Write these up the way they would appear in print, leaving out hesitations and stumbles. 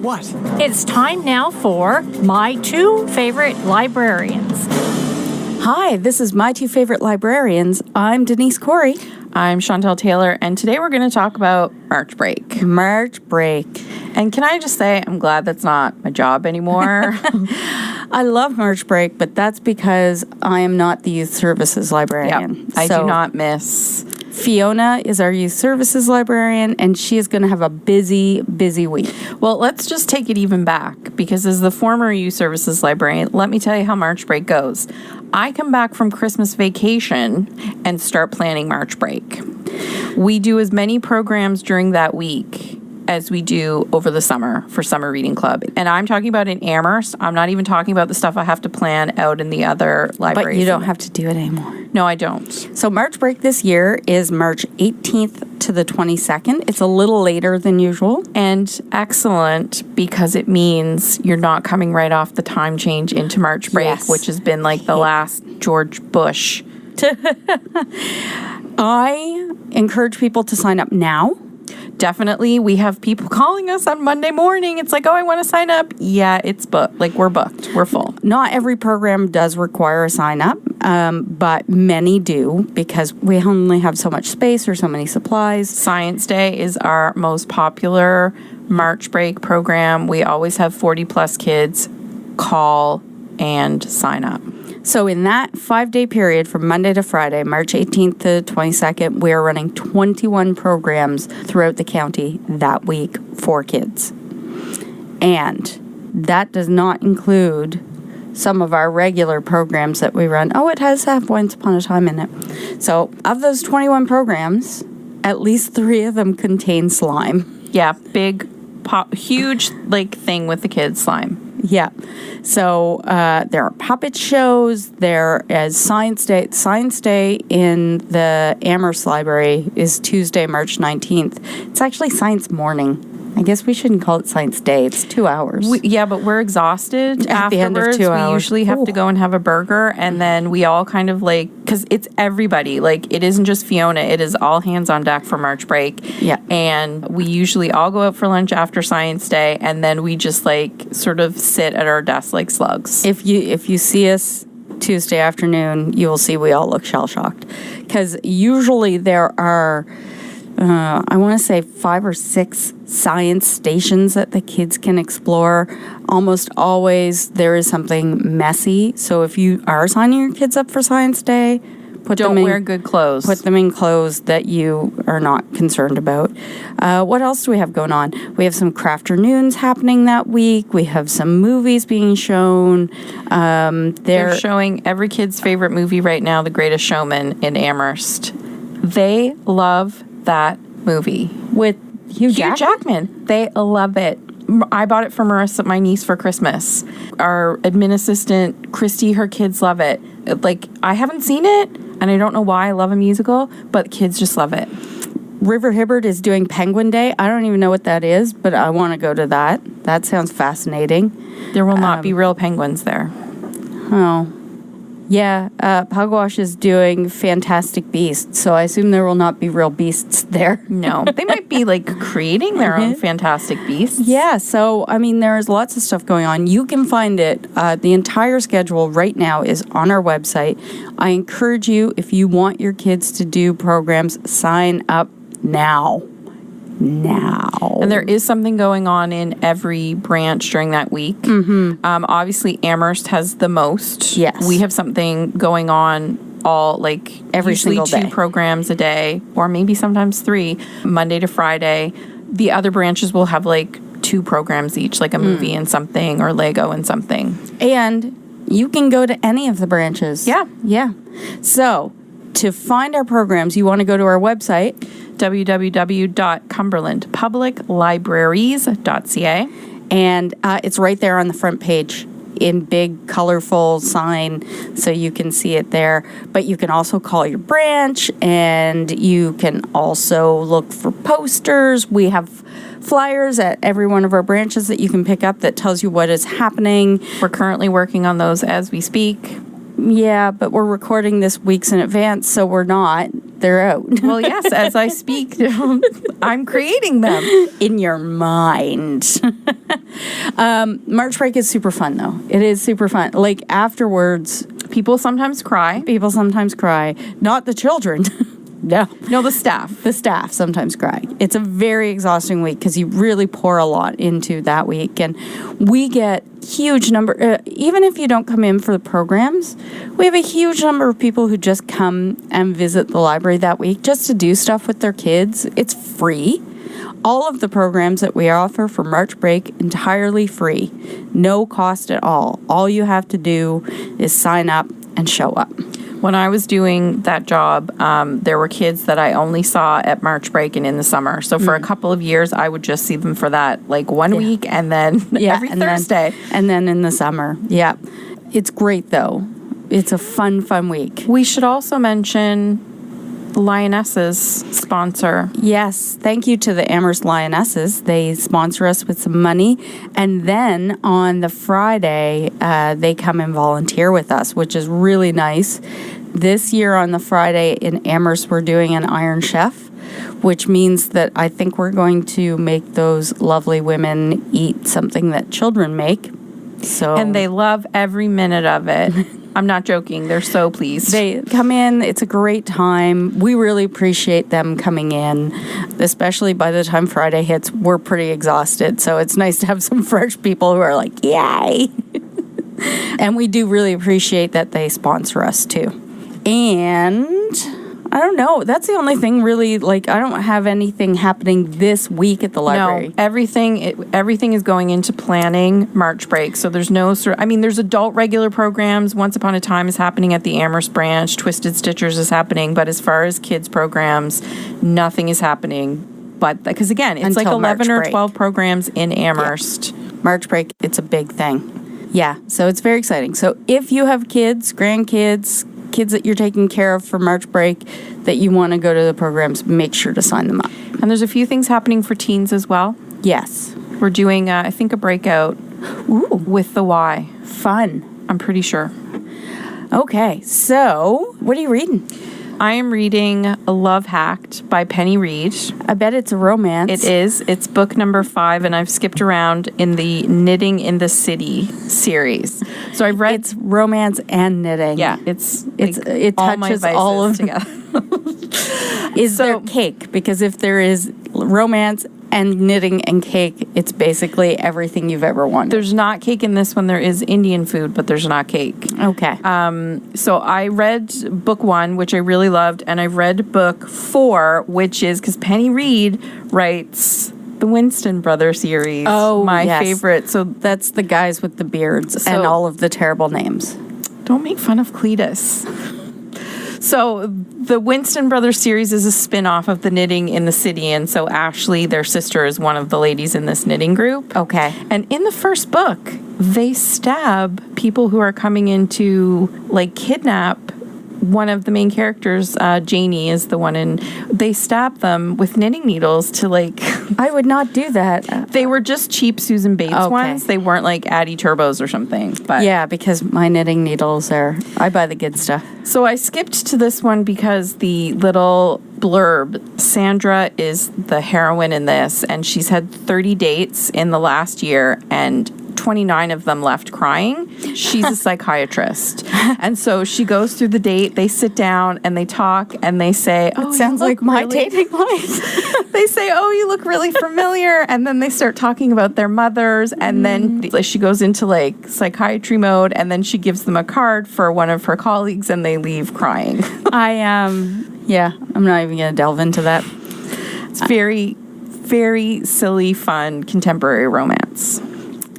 What? It's time now for My Two Favorite Librarians. Hi, this is My Two Favorite Librarians. I'm Denise Corey. I'm Chantel Taylor, and today we're going to talk about March break. March break. And can I just say, I'm glad that's not my job anymore. I love March break, but that's because I am not the youth services librarian. Yep, I do not miss. Fiona is our youth services librarian, and she is going to have a busy, busy week. Well, let's just take it even back, because as the former youth services librarian, let me tell you how March break goes. I come back from Christmas vacation and start planning March break. We do as many programs during that week as we do over the summer for Summer Reading Club. And I'm talking about in Amherst. I'm not even talking about the stuff I have to plan out in the other libraries. But you don't have to do it anymore. No, I don't. So March break this year is March 18th to the 22nd. It's a little later than usual. And excellent, because it means you're not coming right off the time change into March break, Yes. which has been like the last George Bush. I encourage people to sign up now. Definitely. We have people calling us on Monday morning. It's like, oh, I want to sign up. Yeah, it's booked. Like, we're booked. We're full. Not every program does require a sign up, but many do because we only have so much space or so many supplies. Science Day is our most popular March break program. We always have 40 plus kids call and sign up. So in that 5-day period from Monday to Friday, March 18th to 22nd, we are running 21 programs throughout the county that week for kids. And that does not include some of our regular programs that we run. Oh, it has to have Once Upon a Time in it. So of those 21 programs, at least 3 of them contain slime. Yeah, big, huge like thing with the kids, slime. Yeah. So there are puppet shows. There is Science Day. Science Day in the Amherst Library is Tuesday, March 19th. It's actually Science Morning. I guess we shouldn't call it Science Day. It's 2 hours. Yeah, but we're exhausted At afterwards. the end of 2 hours. We usually have to go and have a burger, and then we all kind of like, because it's everybody. Like, it isn't just Fiona. It is all hands on deck for March break. Yeah. And we usually all go out for lunch after Science Day, and then we just like sort of sit at our desks like slugs. If you see us Tuesday afternoon, you will see we all look shell-shocked. Because usually there are... I want to say 5 or 6 science stations that the kids can explore. Almost always there is something messy. So if you are signing your kids up for Science Day, Don't wear good clothes. Put them in clothes that you are not concerned about. What else do we have going on? We have some crafternoons happening that week. We have some movies being shown. They're showing every kid's favorite movie right now, The Greatest Showman in Amherst. They love that movie with Hugh Jackman. They love it. I bought it for Marissa, my niece, for Christmas. Our admin assistant, Christy, her kids love it. Like, I haven't seen it, and I don't know why I love a musical, but kids just love it. River Hibbert is doing Penguin Day. I don't even know what that is, but I want to go to that. That sounds fascinating. There will not be real penguins there. Oh. Yeah, Pugwash is doing Fantastic Beasts, so I assume there will not be real beasts there. No, they might be like creating their own Fantastic Beasts. Yeah, so I mean, there's lots of stuff going on. You can find it. The entire schedule right now is on our website. I encourage you, if you want your kids to do programs, sign up now. And there is something going on in every branch during that week. Mm-hmm. Obviously, Amherst has the most. Yes. We have something going on all, like, every usually single day. 2 programs a day, or maybe sometimes 3, Monday to Friday. The other branches will have, like, 2 programs each, like a movie and something, or Lego and something. And you can go to any of the branches. Yeah. Yeah. So, to find our programs, you want to go to our website, www.cumberlandpubliclibraries.ca, and it's right there on the front page in big colorful sign, so you can see it there. But you can also call your branch, and you can also look for posters. We have flyers at every one of our branches that you can pick up that tells you what is happening. We're currently working on those as we speak. Yeah, but we're recording this weeks in advance, so we're not. they're out. Well, yes, as I speak, I'm creating them. In your mind. March break is super fun, though. It is super fun. Like, afterwards, People sometimes cry. people sometimes cry. Not the children. No. No, the staff. The staff sometimes cry. It's a very exhausting week because you really pour a lot into that week. And we get huge number, even if you don't come in for the programs, we have a huge number of people who just come and visit the library that week just to do stuff with their kids. It's free. All of the programs that we offer for March break, entirely free. No cost at all. All you have to do is sign up and show up. When I was doing that job, there were kids that I only saw at March break and in the summer. So for a couple of years, I would just see them for that, like 1 week and then every Thursday. And then in the summer. Yeah. It's great, though. It's a fun, fun week. We should also mention Lionesses sponsor. Yes. Thank you to the Amherst Lionesses. They sponsor us with some money. And then on the Friday, they come and volunteer with us, which is really nice. This year on the Friday in Amherst, we're doing an Iron Chef, which means that I think we're going to make those lovely women eat something that children make. So, And they love every minute of it. I'm not joking. They're so pleased. They come in. It's a great time. We really appreciate them coming in, especially by the time Friday hits. We're pretty exhausted. So it's nice to have some fresh people who are like, yay. And we do really appreciate that they sponsor us too. And I don't know. That's the only thing really, like, I don't have anything happening this week at the library. No, everything is going into planning March break. So there's no there's adult regular programs. Once Upon a Time is happening at the Amherst branch. Twisted Stitchers is happening. But as far as kids programs, nothing is happening. But because again, it's Until like 11 March or break. 12 programs in Amherst. Yeah. March break, it's a big thing. Yeah, so it's very exciting. So if you have kids, grandkids, kids that you're taking care of for March break that you want to go to the programs, make sure to sign them up. And there's a few things happening for teens as well. Yes. We're doing, I think, a breakout with the Y. Fun. I'm pretty sure. Okay, so what are you reading? I am reading Love Hacked by Penny Reed. I bet it's a romance. It is. It's book number 5, and I've skipped around in the Knitting in the City series. So I've read... It's romance and knitting. Yeah, it's it all my touches all of together. Is there cake? Because if there is romance and knitting and cake, it's basically everything you've ever wanted. There's not cake in this one. There is Indian food, but there's not cake. Okay. So I read book 1, which I really loved, and I read book 4, which is because Penny Reed writes the Winston Brother series. Oh, my yes. favorite. So That's the guys with the beards and all of the terrible names. don't make fun of Cletus. So the Winston Brothers series is a spin-off of the Knitting in the City, and so Ashley, their sister, is one of the ladies in this knitting group. Okay. And in the first book, they stab people who are coming in to, like, kidnap one of the main characters. Janie is the one, and they stab them with knitting needles to, like... I would not do that. They were just cheap Susan Bates ones. They weren't like Addie Turbos or something. But Yeah, because my knitting needles I buy the good stuff. So I skipped to this one because the little blurb, Sandra is the heroine in this, and she's had 30 dates in the last year, and 29 of them left crying. She's a psychiatrist. And so she goes through the date, they sit down and they talk and they say, It sounds like my dating life. They say, oh, you look really familiar. And then they start talking about their mothers. And then she goes into like psychiatry mode. And then she gives them a card for one of her colleagues and they leave crying. I'm not even going to delve into that. It's very, very silly, fun, contemporary romance.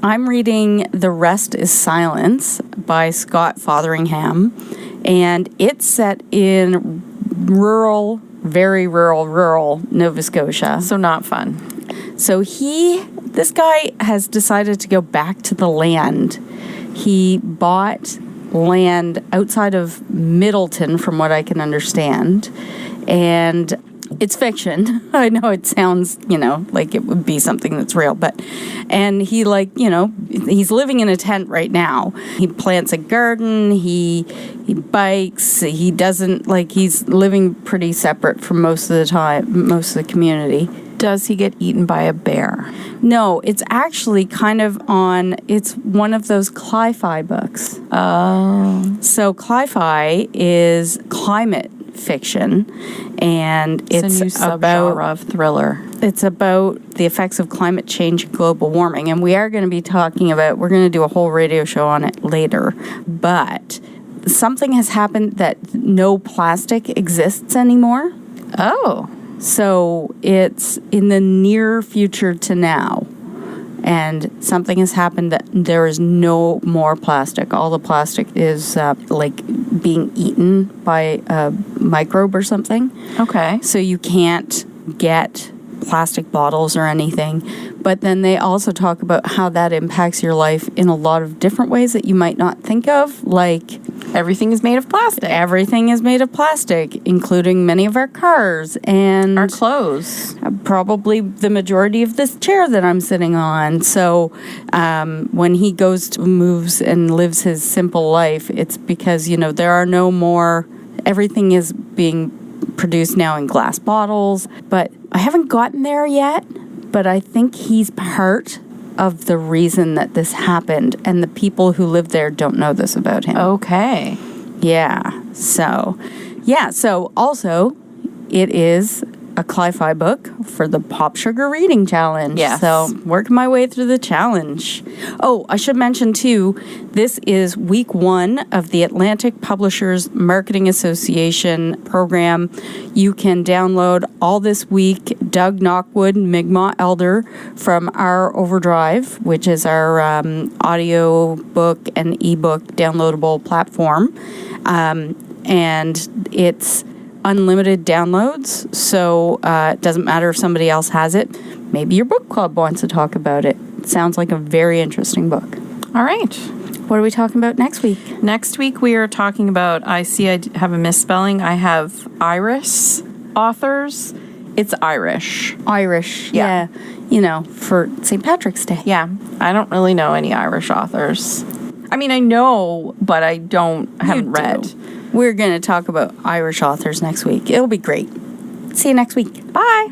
I'm reading The Rest is Silence by Scott Fotheringham. And it's set in very rural Nova Scotia. So not fun. So this guy has decided to go back to the land. He bought land outside of Middleton, from what I can understand. And It's fiction. I know it sounds, like it would be something that's real, and he he's living in a tent right now. He plants a garden, he bikes, he doesn't, he's living pretty separate from most of the community. Does he get eaten by a bear? No, it's actually it's one of those cli-fi books. Oh. So cli-fi is climate fiction, and it's a new subgenre of thriller. It's about the effects of climate change and global warming, and we're going to do a whole radio show on it later, but something has happened that no plastic exists anymore. Oh. So it's in the near future to now. And something has happened that there is no more plastic. All the plastic is being eaten by a microbe or something. Okay. So you can't get plastic bottles or anything. But then they also talk about how that impacts your life in a lot of different ways that you might not think of, like everything is made of plastic. Everything is made of plastic, including many of our cars and our clothes. Probably the majority of this chair that I'm sitting on. So when he moves and lives his simple life, it's because, there are no more, everything is being produced now in glass bottles. But I haven't gotten there yet, but I think he's part of the reason that this happened, and the people who live there don't know this about him. Okay. Yeah. So also it is a cli-fi book for the Pop Sugar Reading Challenge. Yes. So working my way through the challenge. Oh, I should mention too, this is week 1 of the Atlantic Publishers Marketing Association program. You can download all this week Doug Knockwood, Mi'kmaq Elder from our Overdrive, which is our audio book and ebook downloadable platform. And it's unlimited downloads, so it doesn't matter if somebody else has it. Maybe your book club wants to talk about it. It sounds like a very interesting book. All right. What are we talking about next week? Next week we are talking about, I have a misspelling. I have Irish authors. It's Irish. Irish, Yeah. For St. Patrick's Day. Yeah. I don't really know any Irish authors. I mean, I know, but I haven't read. We're going to talk about Irish authors next week. It'll be great. See you next week. Bye.